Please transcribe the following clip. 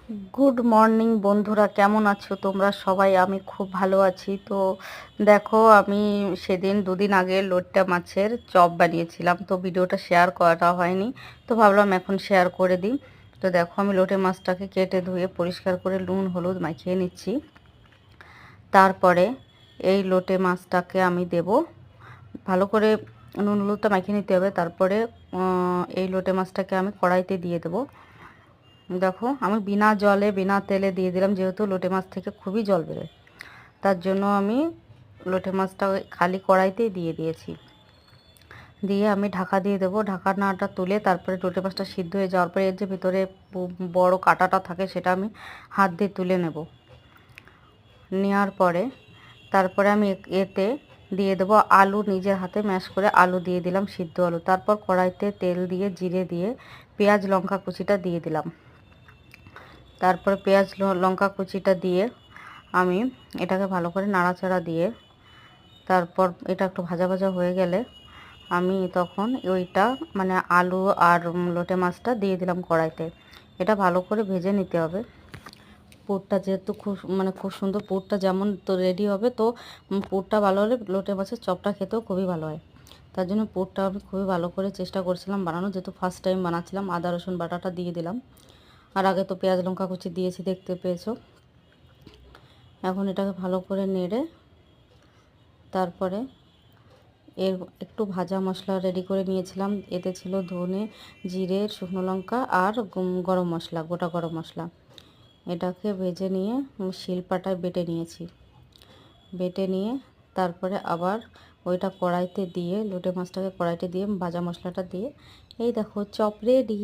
Good morning বন্ধুরা, কেমন আছো তোমরা সবাই? আমি খুব ভালো আছি। তো দেখো, আমি সেদিন দুদিন আগে লোট্টা মাছের চপ বানিয়েছিলাম, তো ভিডিওটা শেয়ার করা হয়নি, তো ভাবলাম এখন শেয়ার করে দিই। তো দেখো, আমি লোটে মাছটাকে কেটে ধুয়ে পরিষ্কার করে নুন হলুদ মাখিয়ে নিচ্ছি। তারপরে এই লোটে মাছটাকে আমি দেব, ভালো করে নুন হলুদটা মাখিয়ে নিতে হবে। তারপরে এই লোটে মাছটাকে আমি কড়াইতে দিয়ে দেবো। দেখো, আমি বিনা জলে বিনা তেলে দিয়ে দিলাম, যেহেতু লোটে মাছ থেকে খুবই জল বেরোয়, তার জন্য আমি লোটে মাছটা খালি কড়াইতেই দিয়ে দিয়েছি। দিয়ে আমি ঢাকা দিয়ে দেবো। ঢাকনাটা তুলে তারপরে লোটে মাছটা সিদ্ধ হয়ে যাওয়ার পরে এর যে ভিতরে বড় কাঁটাটা থাকে সেটা আমি হাত দিয়ে তুলে নেব। নেওয়ার পরে তারপরে আমি এতে দিয়ে দেবো আলু, নিজের হাতে ম্যাশ করে আলু দিয়ে দিলাম, সিদ্ধ আলু। তারপর কড়াইতে তেল দিয়ে জিরে দিয়ে পেঁয়াজ লঙ্কা কুচিটা দিয়ে দিলাম। তারপরে পেঁয়াজ লঙ্কা কুচিটা দিয়ে আমি এটাকে ভালো করে নাড়াচাড়া দিয়ে তারপর এটা একটু ভাজা ভাজা হয়ে গেলে আমি তখন ওইটা মানে আলু আর লোটে মাছটা দিয়ে দিলাম কড়াইতে। এটা ভালো করে ভেজে নিতে হবে। পুরটা যেহেতু খুব সুন্দর, পুরটা যেমন তো রেডি হবে, তো পুরটা ভালো হলে লোটে মাছের চপটা খেতেও খুবই ভালো হয়। তার জন্য পুরটা আমি খুবই ভালো করে চেষ্টা করছিলাম বানানো, যেহেতু ফার্স্ট টাইম বানাচ্ছিলাম। আদা রসুন বাটাটা দিয়ে দিলাম, আর আগে তো পেঁয়াজ লঙ্কা কুচি দিয়েছি, দেখতে পেয়েছো। এখন এটাকে ভালো করে নেড়ে তারপরে এর একটু ভাজা মশলা রেডি করে নিয়েছিলাম। এতে ছিল ধনে, জিরে, শুকনো লঙ্কা আর গরম মশলা, গোটা গরম মশলা। এটাকে ভেজে নিয়ে শিলপাটায় বেটে নিয়েছি। বেটে নিয়ে তারপরে আবার ওইটা কড়াইতে দিয়ে লোটে মাছটাকে কড়াইতে দিয়ে ভাজা মশলাটা দিয়ে এই দেখো চপ রেডি।